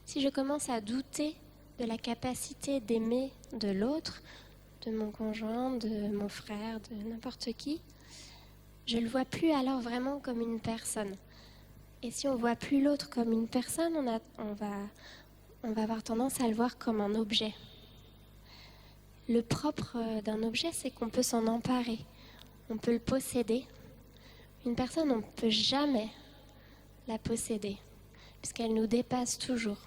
si je commence à douter de la capacité d'aimer de l'autre, de mon conjoint, de mon frère, de n'importe qui, je ne le vois plus alors vraiment comme une personne. Et si on ne voit plus l'autre comme une personne, on va avoir tendance à le voir comme un objet. Le propre d'un objet, c'est qu'on peut s'en emparer, on peut le posséder. Une personne, on ne peut jamais la posséder, puisqu'elle nous dépasse toujours.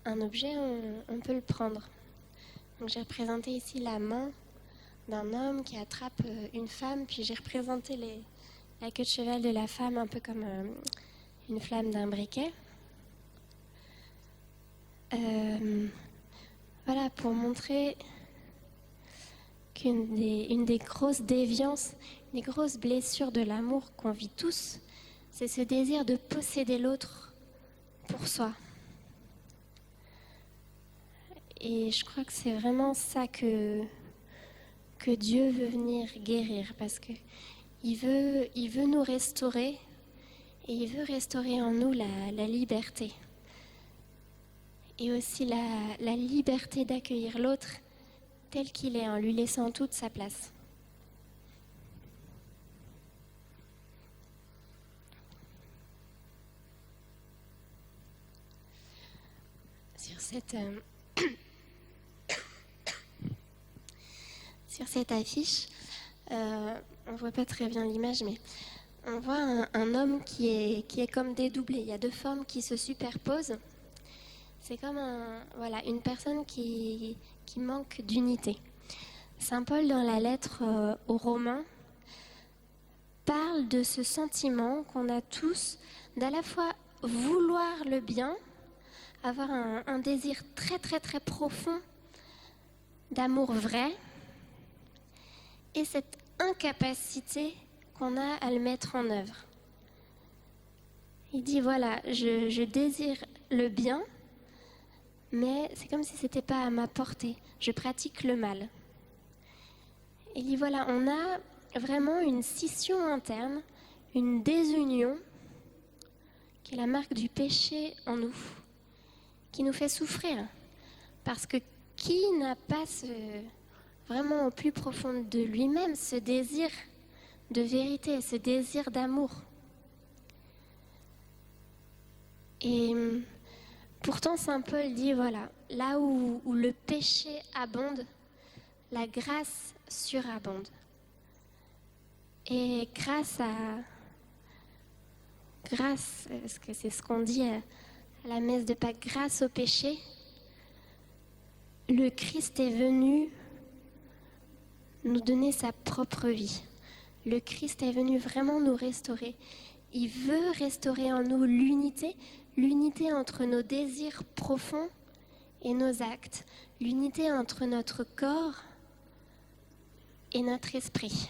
Un objet, on peut le prendre. Donc j'ai représenté ici la main d'un homme qui attrape une femme, puis j'ai représenté la queue de cheval de la femme un peu comme une flamme d'un briquet. Voilà, pour montrer qu'une des grosses déviances, une des grosses blessures de l'amour qu'on vit tous, c'est ce désir de posséder l'autre pour soi. Et je crois que c'est vraiment ça que Dieu veut venir guérir, parce qu'il veut nous restaurer, et il veut restaurer en nous la liberté. Et aussi la liberté d'accueillir l'autre tel qu'il est, en lui laissant toute sa place. Sur cette affiche, on ne voit pas très bien l'image, mais on voit un homme qui est comme dédoublé. Il y a deux formes qui se superposent. C'est comme une personne qui manque d'unité. Saint Paul, dans la lettre aux Romains, parle de ce sentiment qu'on a tous d'à la fois vouloir le bien, avoir un désir très très très profond d'amour vrai, et cette incapacité qu'on a à le mettre en œuvre. Il dit voilà, je désire le bien, mais c'est comme si c'était pas à ma portée. Je pratique le mal. Il dit voilà, on a vraiment une scission interne, une désunion, qui est la marque du péché en nous, qui nous fait souffrir. Parce que qui n'a pas vraiment au plus profond de lui-même ce désir de vérité, ce désir d'amour? Et pourtant, Saint Paul dit, voilà, là où le péché abonde, la grâce surabonde. Et grâce, parce que c'est ce qu'on dit à la messe de Pâques, grâce au péché, le Christ est venu nous donner sa propre vie. Le Christ est venu vraiment nous restaurer. Il veut restaurer en nous l'unité entre nos désirs profonds et nos actes, l'unité entre notre corps et notre esprit.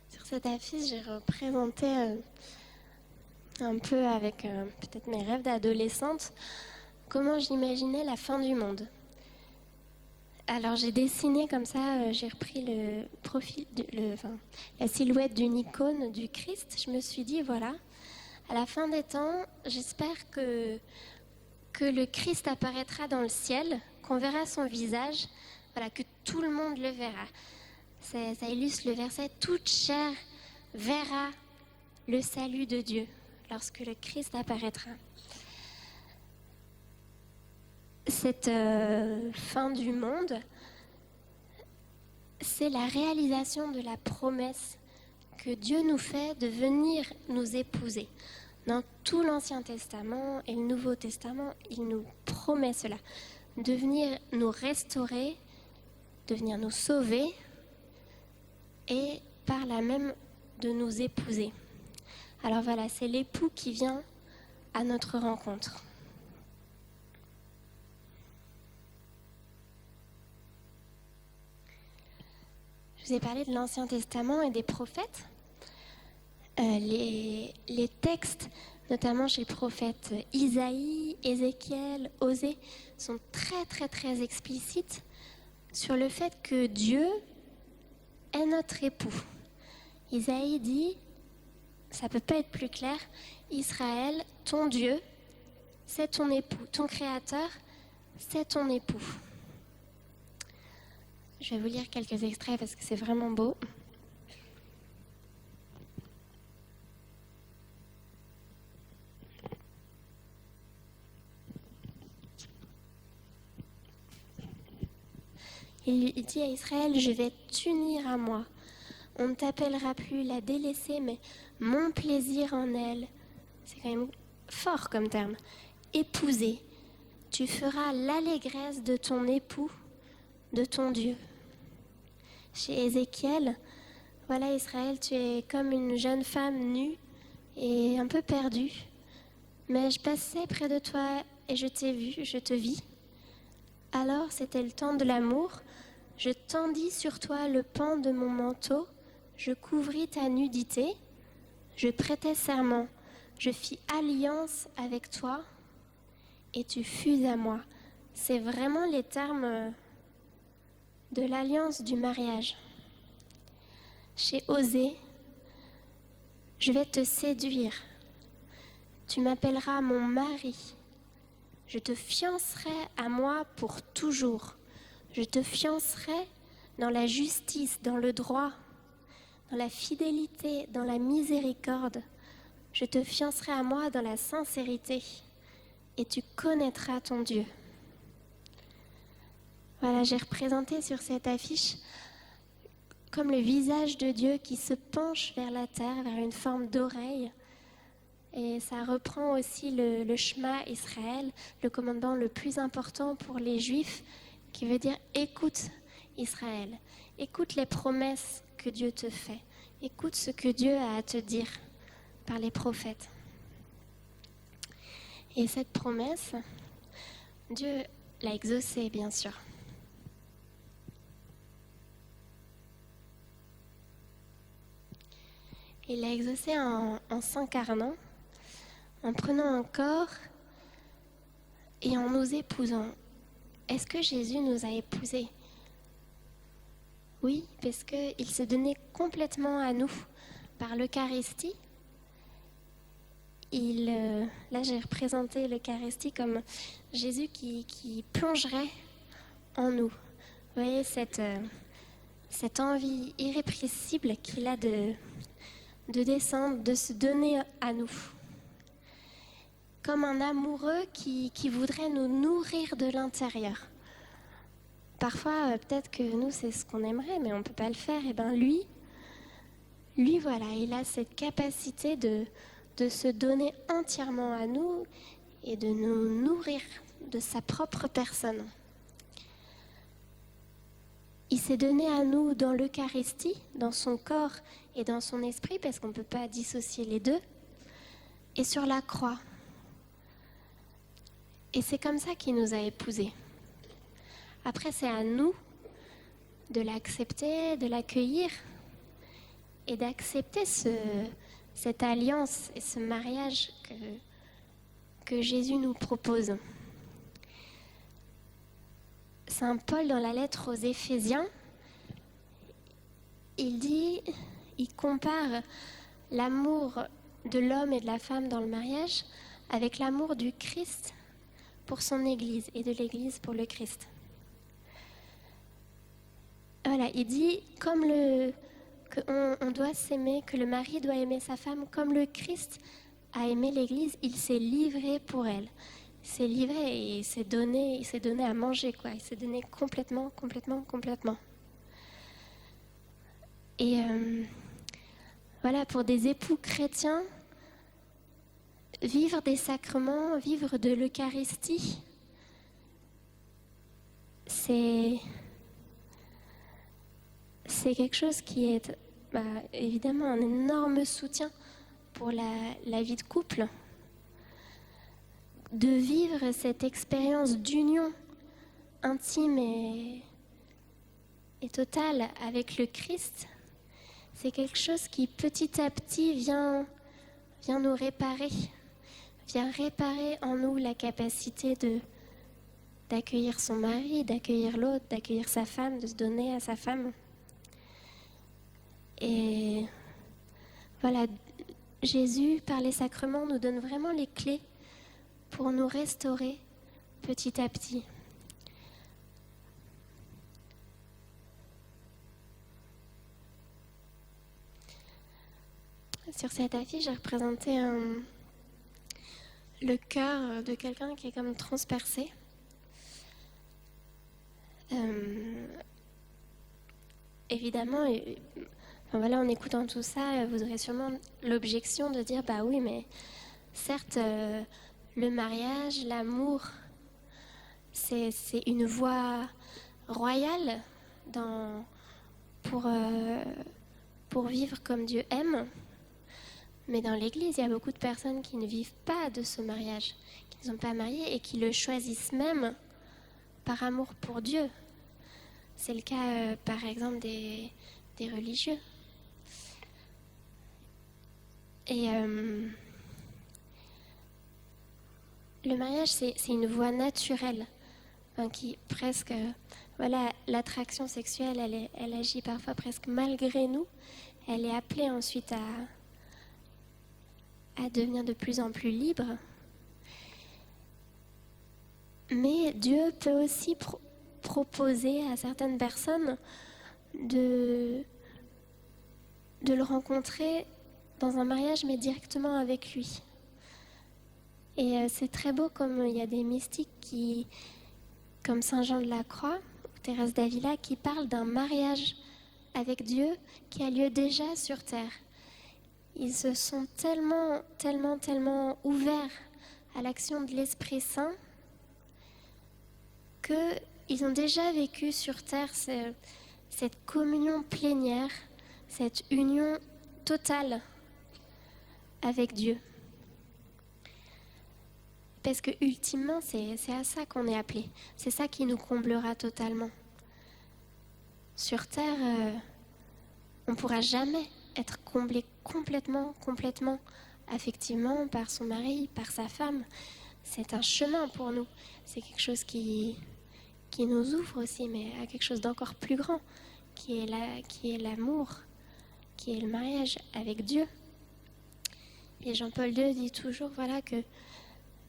Sur cette affiche, j'ai représenté un peu avec peut-être mes rêves d'adolescente, comment j'imaginais la fin du monde. Alors j'ai dessiné comme ça, j'ai repris la silhouette d'une icône du Christ. Je me suis dit, voilà, à la fin des temps, j'espère que le Christ apparaîtra dans le ciel, qu'on verra son visage, voilà, que tout le monde le verra. Ça illustre le verset, toute chair verra le salut de Dieu lorsque le Christ apparaîtra. Cette fin du monde, c'est la réalisation de la promesse que Dieu nous fait de venir nous épouser. Dans tout l'Ancien Testament et le Nouveau Testament, il nous promet cela, de venir nous restaurer, de venir nous sauver et par là même de nous épouser. Alors voilà, c'est l'époux qui vient à notre rencontre. Je vous ai parlé de l'Ancien Testament et des prophètes. Les textes, notamment chez le prophète Isaïe, Ézéchiel, Osée, sont très très très explicites sur le fait que Dieu est notre époux. Isaïe dit, ça ne peut pas être plus clair, Israël, ton Dieu, c'est ton époux. Ton Créateur, c'est ton époux. Je vais vous lire quelques extraits parce que c'est vraiment beau. Il dit à Israël, je vais t'unir à moi. On ne t'appellera plus la délaissée, mais mon plaisir en elle. C'est quand même fort comme terme. Épouser. Tu feras l'allégresse de ton époux, de ton Dieu. Chez Ézéchiel, voilà Israël, tu es comme une jeune femme nue et un peu perdue. Mais je passais près de toi et je t'ai vu, je te vis. Alors c'était le temps de l'amour. Je tendis sur toi le pan de mon manteau, je couvris ta nudité, je prêtai serment, je fis alliance avec toi et tu fus à moi. C'est vraiment les termes de l'alliance du mariage. Chez Osée, je vais te séduire, tu m'appelleras mon mari, je te fiancerai à moi pour toujours. Je te fiancerai dans la justice, dans le droit, dans la fidélité, dans la miséricorde. Je te fiancerai à moi dans la sincérité et tu connaîtras ton Dieu. Voilà, j'ai représenté sur cette affiche comme le visage de Dieu qui se penche vers la terre, vers une forme d'oreille. Et ça reprend aussi le Shema Israël, le commandement le plus important pour les Juifs, qui veut dire écoute Israël, écoute les promesses que Dieu te fait, écoute ce que Dieu a à te dire par les prophètes. Et cette promesse, Dieu l'a exaucée bien sûr. Il l'a exaucée en s'incarnant, en prenant un corps et en nous épousant. Est-ce que Jésus nous a épousés? Oui, parce qu'il s'est donné complètement à nous par l'Eucharistie. Là, j'ai représenté l'Eucharistie comme Jésus qui plongerait en nous. Vous voyez, cette envie irrépressible qu'il a de descendre, de se donner à nous. Comme un amoureux qui voudrait nous nourrir de l'intérieur. Parfois, peut-être que nous, c'est ce qu'on aimerait, mais on ne peut pas le faire. Et bien lui, voilà, il a cette capacité de se donner entièrement à nous et de nous nourrir de sa propre personne. Il s'est donné à nous dans l'Eucharistie, dans son corps et dans son esprit, parce qu'on ne peut pas dissocier les deux, et sur la croix. Et c'est comme ça qu'il nous a épousés. Après, c'est à nous de l'accepter, de l'accueillir et d'accepter cette alliance et ce mariage que Jésus nous propose. Saint Paul, dans la lettre aux Éphésiens, il compare l'amour de l'homme et de la femme dans le mariage avec l'amour du Christ pour son Église et de l'Église pour le Christ. Voilà, il dit qu'on doit s'aimer, que le mari doit aimer sa femme comme le Christ a aimé l'Église, il s'est livré pour elle. Il s'est livré et il s'est donné à manger, quoi. Il s'est donné complètement. Et voilà, pour des époux chrétiens, vivre des sacrements, vivre de l'Eucharistie, c'est quelque chose qui est évidemment un énorme soutien pour la vie de couple. De vivre cette expérience d'union intime et totale avec le Christ, c'est quelque chose qui petit à petit vient nous réparer, vient réparer en nous la capacité d'accueillir son mari, d'accueillir l'autre, d'accueillir sa femme, de se donner à sa femme. Et voilà, Jésus, par les sacrements, nous donne vraiment les clés pour nous restaurer petit à petit. Sur cette affiche, j'ai représenté le cœur de quelqu'un qui est comme transpercé. Évidemment, voilà, en écoutant tout ça, vous aurez sûrement l'objection de dire bah oui, mais certes, le mariage, l'amour, c'est une voie royale pour vivre comme Dieu aime. Mais dans l'Église, il y a beaucoup de personnes qui ne vivent pas de ce mariage, qui ne sont pas mariées et qui le choisissent même par amour pour Dieu. C'est le cas, par exemple, des religieux. Et le mariage, c'est une voie naturelle, qui presque, voilà, l'attraction sexuelle, elle agit parfois presque malgré nous. Elle est appelée ensuite à devenir de plus en plus libre. Mais Dieu peut aussi proposer à certaines personnes de le rencontrer dans un mariage, mais directement avec lui. Et c'est très beau, comme il y a des mystiques comme Saint Jean de la Croix ou Thérèse d'Avila, qui parlent d'un mariage avec Dieu qui a lieu déjà sur terre. Ils se sont tellement ouverts à l'action de l'Esprit Saint qu'ils ont déjà vécu sur terre cette communion plénière, cette union totale avec Dieu. Parce que ultimement, c'est à ça qu'on est appelé. C'est ça qui nous comblera totalement. Sur terre, on ne pourra jamais être comblé complètement affectivement par son mari, par sa femme. C'est un chemin pour nous. C'est quelque chose qui nous ouvre aussi, mais à quelque chose d'encore plus grand, qui est l'amour, qui est le mariage avec Dieu. Et Jean-Paul II dit toujours, voilà, que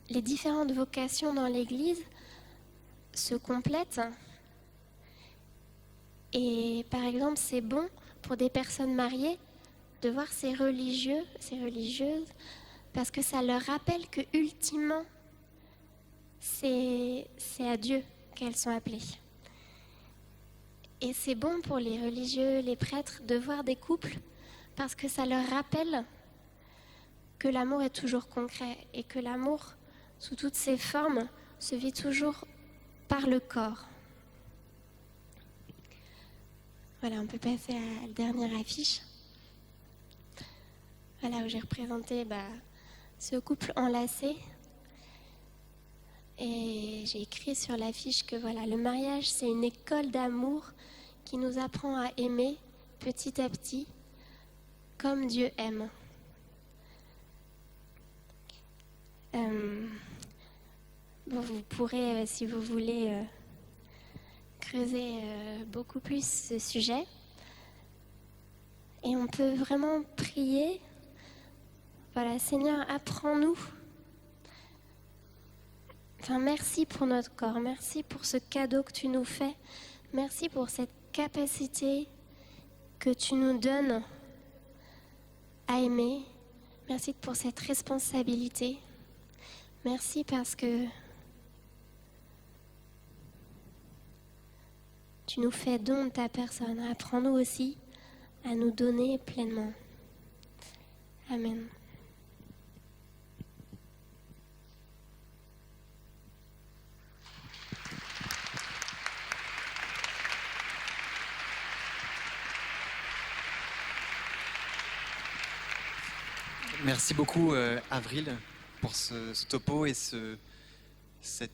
les différentes vocations dans l'Église se complètent. Et par exemple, c'est bon pour des personnes mariées de voir ces religieux, ces religieuses, parce que ça leur rappelle que ultimement, c'est à Dieu qu'elles sont appelées. Et c'est bon pour les religieux, les prêtres, de voir des couples, parce que ça leur rappelle que l'amour est toujours concret et que l'amour, sous toutes ses formes, se vit toujours par le corps. Voilà, on peut passer à la dernière affiche. Voilà, où j'ai représenté ce couple enlacé. Et j'ai écrit sur l'affiche que voilà, le mariage, c'est une école d'amour qui nous apprend à aimer petit à petit, comme Dieu aime. Vous pourrez, si vous voulez, creuser beaucoup plus ce sujet. Et on peut vraiment prier. Voilà, Seigneur, apprends-nous. Merci pour notre corps. Merci pour ce cadeau que tu nous fais. Merci pour cette capacité que tu nous donnes à aimer. Merci pour cette responsabilité. Merci parce que tu nous fais don de ta personne. Apprends-nous aussi à nous donner pleinement. Amen. Merci beaucoup, Avril, pour ce topo et cette